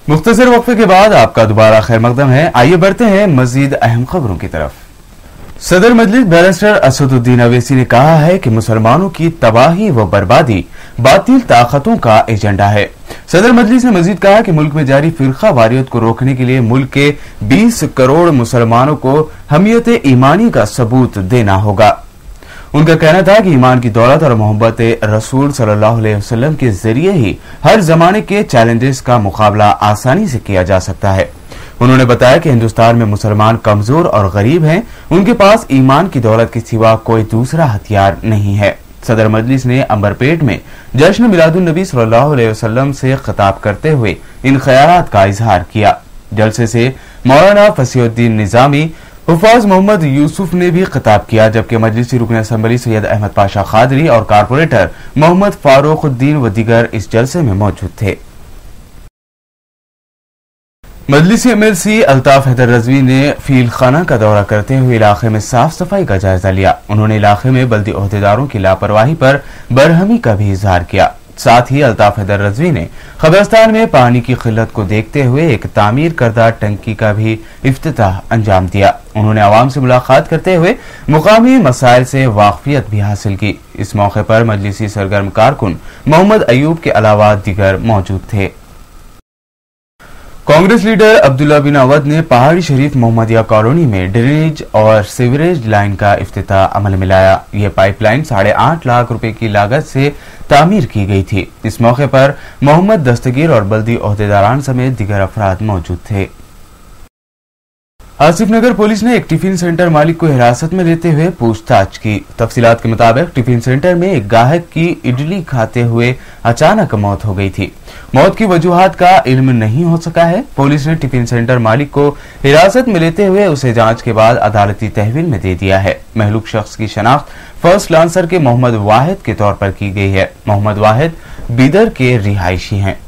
मुख्तसर वक्फे के बाद आपका दोबारा खैर मकदम है। आइए बढ़ते हैं मजीद अहम खबरों की तरफ। सदर मजलिस बैरिस्टर असदुद्दीन अवैसी ने कहा है कि मुसलमानों की तबाही व बर्बादी बातिल ताकतों का एजेंडा है। सदर मजलिस ने मजीद कहा कि मुल्क में जारी फिरका वारियत को रोकने के लिए मुल्क के 20 करोड़ मुसलमानों को हमियत ईमानी का सबूत देना होगा। उनका कहना था कि ईमान की दौलत और मोहब्बत रसूल सल्लल्लाहु अलैहि वसल्लम के जरिए ही हर जमाने के चैलेंजेस का मुकाबला आसानी से किया जा सकता है। उन्होंने बताया कि हिंदुस्तान में मुसलमान कमजोर और गरीब हैं, उनके पास ईमान की दौलत के सिवा कोई दूसरा हथियार नहीं है। सदर मजलिस ने अंबरपेट में जश्न मिलादुन नबी सल्लल्लाहु अलैहि वसल्लम से खिताब करते हुए इन ख्यालात का इजहार किया। जलसे से मौलाना फसीहुद्दीन निजामी, हुफाज मोहम्मद यूसुफ ने भी खिताब किया, जबकि मजलिसी रुकन असम्बली सैयद अहमद पाशा खादरी और कारपोरेटर मोहम्मद फारूकुद्दीन व दीगर इस जलसे में मौजूद थे। मजलिसी एमएलसी अल्ताफ हैदर रजवी ने फील खाना का दौरा करते हुए इलाके में साफ सफाई का जायजा लिया। उन्होंने इलाके में बल्दी ओहदेदारों की लापरवाही पर बरहमी का भी इजहार किया। साथ ही अल्ताफ हैदर रजवी ने कब्रिस्तान में पानी की किल्लत को देखते हुए एक तामीर करदा टंकी का भी इफ्तिताह अंजाम दिया। उन्होंने आवाम से मुलाकात करते हुए मुकामी मसाइल से वाकफियत भी हासिल की। इस मौके पर मजलिसी सरगर्म कारकुन मोहम्मद अयूब के अलावा दीगर मौजूद थे। कांग्रेस लीडर अब्दुल्ला बिन अवध ने पहाड़ी शरीफ मोहम्मदिया कॉलोनी में ड्रेनेज और सीवरेज लाइन का इफ्तिताह अमल में लाया। यह पाइपलाइन 8.5 लाख रुपए की लागत से तामीर की गई थी। इस मौके पर मोहम्मद दस्तगीर और बल्दी ओहदेदारान समेत दीगर अफराद मौजूद थे। आसिफ नगर पुलिस ने एक टिफिन सेंटर मालिक को हिरासत में लेते हुए पूछताछ की। तफसीलात के मुताबिक टिफिन सेंटर में एक गाहक की इडली खाते हुए अचानक मौत हो गई थी। मौत की वजूहात का इल्म नहीं हो सका है। पुलिस ने टिफिन सेंटर मालिक को हिरासत में लेते हुए उसे जांच के बाद अदालती तहवील में दे दिया है। महलूक शख्स की शनाख्त फर्स्ट लांसर के मोहम्मद वाहिद के तौर पर की गई है। मोहम्मद वाहिद बीदर के रिहायशी हैं।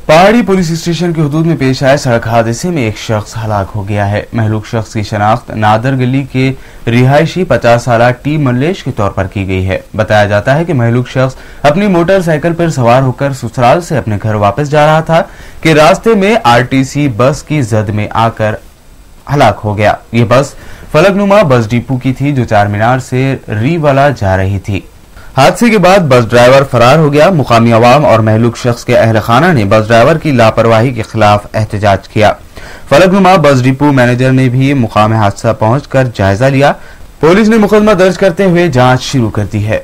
पहाड़ी पुलिस स्टेशन की हुदूद में पेश आए सड़क हादसे में एक शख्स हलाक हो गया है। महलूक शख्स की शनाख्त नादर गली के रिहायशी 50 साला टी मल्लेश के तौर पर की गई है। बताया जाता है कि महलूक शख्स अपनी मोटरसाइकिल पर सवार होकर ससुराल से अपने घर वापस जा रहा था कि रास्ते में आरटीसी बस की जद में आकर हलाक हो गया। ये बस फलकनुमा बस डिपो की थी जो चार मीनार से रीवाला जा रही थी। हादसे के बाद बस ड्राइवर फरार हो गया। मुकामी अवाम और महलूक शख्स के अहल खाना ने बस ड्राइवर की लापरवाही के खिलाफ एहतजाज किया। फलकनुमा बस डिपो मैनेजर ने भी मुकाम हादसा पहुंचकर जायजा लिया। पुलिस ने मुकदमा दर्ज करते हुए जांच शुरू कर दी है।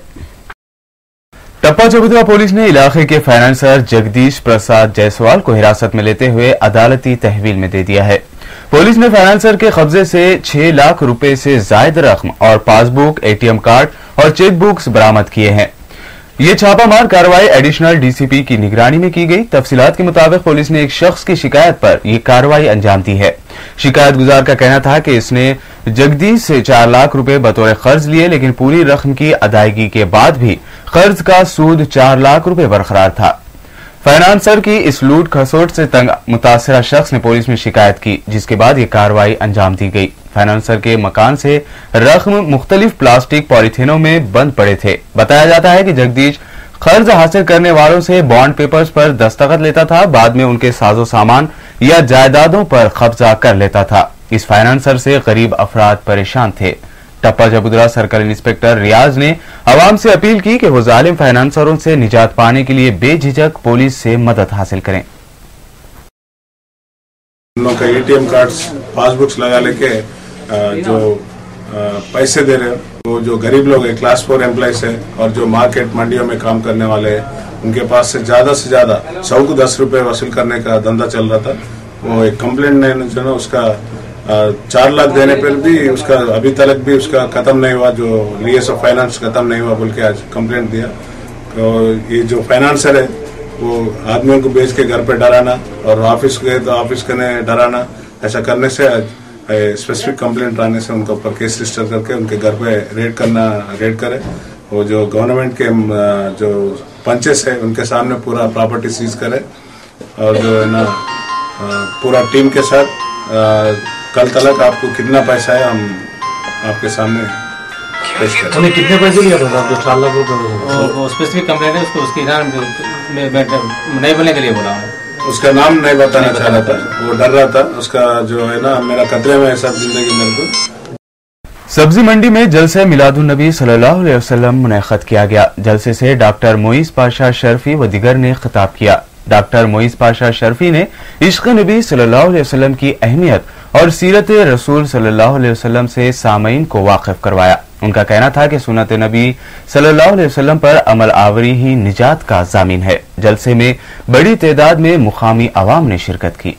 टप्पा चबूतरा पुलिस ने इलाके के फाइनेंसर जगदीश प्रसाद जायसवाल को हिरासत में लेते हुए अदालती तहवील में दे दिया है। पुलिस ने फाइनेंसर के कब्जे से 6 लाख रुपए से जायद रकम और पासबुक, एटीएम कार्ड और चेक बुक्स बरामद किए हैं। ये छापामार कार्रवाई एडिशनल डीसीपी की निगरानी में की गई। तफसीलात के मुताबिक पुलिस ने एक शख्स की शिकायत पर यह कार्रवाई अंजाम दी है। शिकायत गुजार का कहना था कि इसने जगदीश से 4 लाख रुपए बतौर कर्ज लिए, लेकिन पूरी रकम की अदायगी के बाद भी कर्ज का सूद 4 लाख रुपए बरकरार था। फाइनेंसर की इस लूट खसोट से तंग मुतासरा शख्स ने पुलिस में शिकायत की, जिसके बाद ये कार्रवाई अंजाम दी गई। फाइनेंसर के मकान से रकम मुख्तलिफ प्लास्टिक पॉलीथीनों में बंद पड़े थे। बताया जाता है कि जगदीश कर्ज हासिल करने वालों से बॉन्ड पेपर्स पर दस्तखत लेता था, बाद में उनके साजो सामान या जायदादों पर कब्जा कर लेता था। इस फाइनेंसर से गरीब अफराद परेशान थे। टप्पा चबूतरा सर्कल इंस्पेक्टर रियाज ने आवाम से अपील की कि वो जालिम फाइनेंसरों से निजात पाने के लिए बेझिझक पुलिस से मदद हासिल करें। उन लोगों का एटीएम कार्ड्स, पासबुक्स लगा लेके जो पैसे दे रहे हैं, वो जो गरीब लोग हैं, क्लास 4 एम्प्लॉयज है और जो मार्केट मंडियों में काम करने वाले हैं, उनके पास से ज्यादा 100 को 10 रुपए वसूल करने का धंधा चल रहा था। वो एक कंप्लेंट ने जो ना उसका 4 लाख देने पर भी उसका अभी तक भी उसका खत्म नहीं हुआ, जो लीज ऑफ फाइनेंस खत्म नहीं हुआ बोल के आज कंप्लेंट दिया। तो ये जो फाइनेंसर है वो आदमियों को बेच के घर पे डराना और ऑफिस गए तो ऑफिस करने डराना, ऐसा करने से स्पेसिफिक कंप्लेंट आने से उनके ऊपर केस रजिस्टर करके उनके घर पे रेड करे। वो जो गवर्नमेंट के जो पंचेस है उनके सामने पूरा प्रॉपर्टी सीज करे और जो है ना पूरा टीम के साथ कल तक आपको कितना पैसा है हम आपके सामने पेश करें। हमने कितने पैसे लिया था जो 4 लाख रुपए? स्पेसिफिक कंप्लेंट है उसको उसके नहीं बोलने के लिए बोला है। उसका नाम नहीं बताना चाह रहा था, वो डर रहा था, उसका जो है ना मेरा खतरे में है सब जिंदगी मेरे को। सब्जी मंडी में जलसे मिलादुन्नबी सल्लल्लाहु अलैहि वसल्लम मुनअक़द किया गया। जलसे से डॉक्टर मोइस पाशा शर्फी व दिगर ने खिताब किया। डॉक्टर मोइस पाशा शर्फी ने इश्क़ नबी सल्लल्लाहु अलैहि वसल्लम की अहमियत और सीरत रसूल सल्लल्लाहु अलैहि वसल्लम से सामईन को वाकिफ करवाया। उनका कहना था कि सुन्नत नबी सल्लल्लाहु अलैहि वसल्लम पर अमल आवरी ही निजात का ज़ामिन है। जलसे में बड़ी तादाद में मुकामी अवाम ने शिरकत की।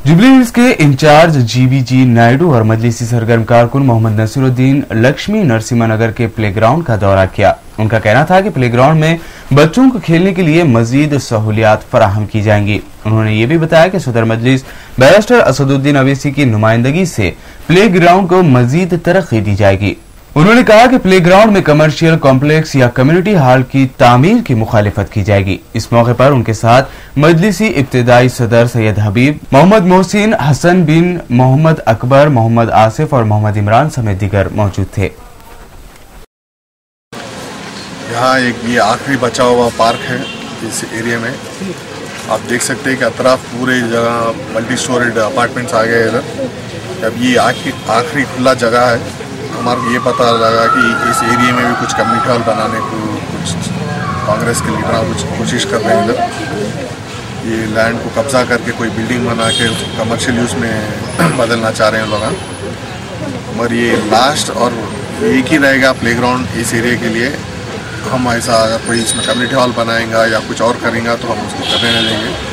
जुबली हिल्स के इंचार्ज जीबीजी नायडू और मजलिसी सरगर्म कारकुन मोहम्मद नसीरुद्दीन लक्ष्मी नरसिम्हा नगर के प्लेग्राउंड का दौरा किया। उनका कहना था कि प्लेग्राउंड में बच्चों को खेलने के लिए मजीद सहूलियात फराहम की जाएंगी। उन्होंने ये भी बताया कि सदर मजलिस बैरिस्टर असदुद्दीन अवैसी की नुमाइंदगी से प्लेग्राउंड को मजीद तरक्की दी जाएगी। उन्होंने कहा कि प्लेग्राउंड में कमर्शियल कॉम्प्लेक्स या कम्युनिटी हॉल की तामीर की मुखालिफत की जाएगी। इस मौके पर उनके साथ मजलिसी इब्तिदाई सदर सैयद हबीब, मोहम्मद मोहसिन, हसन बिन मोहम्मद अकबर, मोहम्मद आसिफ और मोहम्मद इमरान समेत दीगर मौजूद थे। यहाँ एक ये आखिरी बचा हुआ पार्क है इस एरिया में। आप देख सकते हैं कि अतराफ पूरे जगह मल्टी स्टोरेड अपार्टमेंट्स आ गए इधर। अब ये आखिरी खुला जगह है। हमारे ये पता लगा कि इस एरिया में भी कुछ कम्युनिटी हॉल बनाने को कुछ कांग्रेस के लीडर कुछ कोशिश कर रहे हैं इधर। ये लैंड को कब्जा करके कोई बिल्डिंग बना के उसको कमर्शियल यूज़ में बदलना चाह रहे हैं लोग। मगर ये लास्ट और एक ही रहेगा प्लेग्राउंड इस एरिया के लिए। हम ऐसा अगर कोई इसमें कम्युनिटी हॉल बनाएंगा या कुछ और करेंगे तो हम उसको करने नहीं देंगे।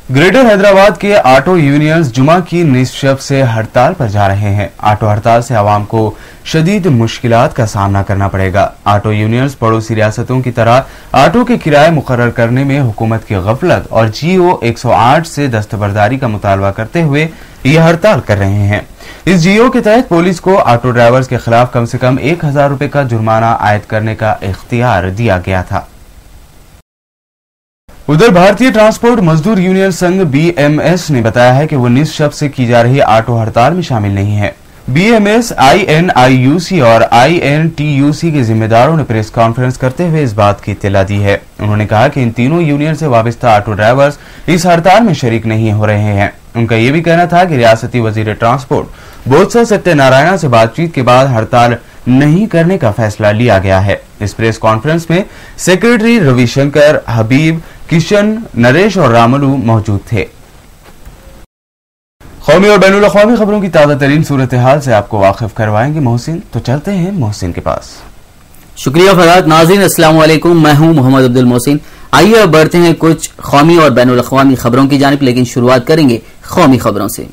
ग्रेटर हैदराबाद के ऑटो यूनियंस जुमा की निसफ शब से हड़ताल पर जा रहे हैं। ऑटो हड़ताल से आवाम को शदीद मुश्किलात का सामना करना पड़ेगा। ऑटो यूनियंस पड़ोसी रियासतों की तरह ऑटो के किराए मुकर्रर करने में हुकूमत की गफलत और GO 108 से दस्तबरदारी का मुतालबा करते हुए यह हड़ताल कर रहे हैं। इस GO के तहत पुलिस को ऑटो ड्राइवर्स के खिलाफ कम से कम 1000 रुपए का जुर्माना आयद करने का इख्तियार दिया गया था। उधर भारतीय ट्रांसपोर्ट मजदूर यूनियन संघ BMS ने बताया है कि वो निसफ शब से की जा रही ऑटो हड़ताल में शामिल नहीं है। BMS, INIUC और INTUC के जिम्मेदारों ने प्रेस कॉन्फ्रेंस करते हुए इस बात की इत्तला दी है। उन्होंने कहा कि इन तीनों यूनियन से वाबस्ता ऑटो ड्राइवर्स इस हड़ताल में शरीक नहीं हो रहे हैं। उनका यह भी कहना था कि रियासती वजीर ट्रांसपोर्ट बोत्सव सत्यनारायण से बातचीत के बाद हड़ताल नहीं करने का फैसला लिया गया है। इस प्रेस कॉन्फ्रेंस में सेक्रेटरी रविशंकर, हबीब, किशन, नरेश और रामलू मौजूद थे। कौमी और बैनुल अक़वामी खबरों की ताज़ा तरीन सूरत हाल से आपको वाकिफ करवाएंगे मोहसिन। तो चलते हैं मोहसिन के पास। शुक्रिया फरहाद। नाज़रीन अस्सलाम वालेकुम, मैं हूं मोहम्मद अब्दुल मोहसिन। आइए अब बढ़ते हैं कुछ कौमी और बैनुल अक़वामी खबरों की जानिब, लेकिन शुरुआत करेंगे कौमी खबरों से।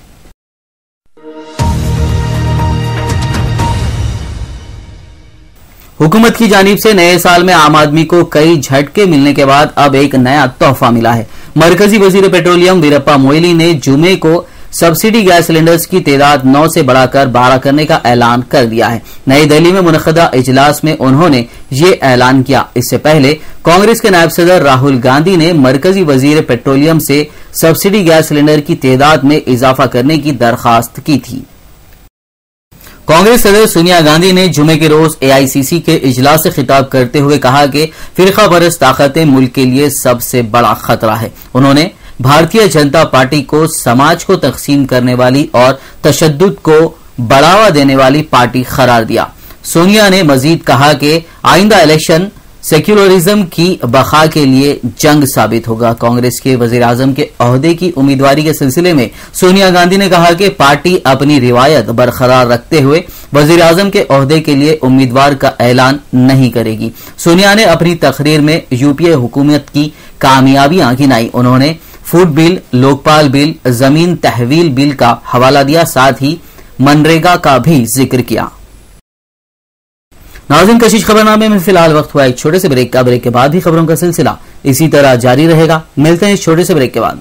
हुकूमत की जानिब से नए साल में आम आदमी को कई झटके मिलने के बाद अब एक नया तोहफा मिला है। मरकजी वजीर पेट्रोलियम वीरप्पा मोइली ने जुमे को सब्सिडी गैस सिलेंडर्स की तादाद 9 से बढ़ाकर 12 करने का ऐलान कर दिया है। नई दिल्ली में मुनक़दा इजलास में उन्होंने ये ऐलान किया। इससे पहले कांग्रेस के नायब सदर राहुल गांधी ने मरकजी वजीर पेट्रोलियम से सब्सिडी गैस सिलेंडर की तादाद में इजाफा करने की दरखास्त की थी। कांग्रेस सदर सोनिया गांधी ने जुमे के रोज AICC के इजलास से खिताब करते हुए कहा कि फिरका परस्त ताकतें मुल्क के लिए सबसे बड़ा खतरा है। उन्होंने भारतीय जनता पार्टी को समाज को तकसीम करने वाली और तशद्दुद को बढ़ावा देने वाली पार्टी करार दिया। सोनिया ने मजीद कहा कि आइंदा इलेक्शन सेक्युलरिज्म की बका के लिए जंग साबित होगा। कांग्रेस के वजीर आजम के ओहदे की उम्मीदवारी के सिलसिले में सोनिया गांधी ने कहा कि पार्टी अपनी रिवायत बरकरार रखते हुए वजीर आजम के ओहदे के लिए उम्मीदवार का ऐलान नहीं करेगी। सोनिया ने अपनी तकरीर में UPA हुकूमत की कामयाबियां गिनाई। उन्होंने फूड बिल, लोकपाल बिल, जमीन तहवील बिल का हवाला दिया, साथ ही मनरेगा का भी जिक्र किया। नाज़रीन, कशिश खबरनामे में फिलहाल वक्त हुआ एक छोटे से ब्रेक का। ब्रेक के बाद भी खबरों का सिलसिला इसी तरह जारी रहेगा। मिलते हैं इस छोटे से ब्रेक के बाद।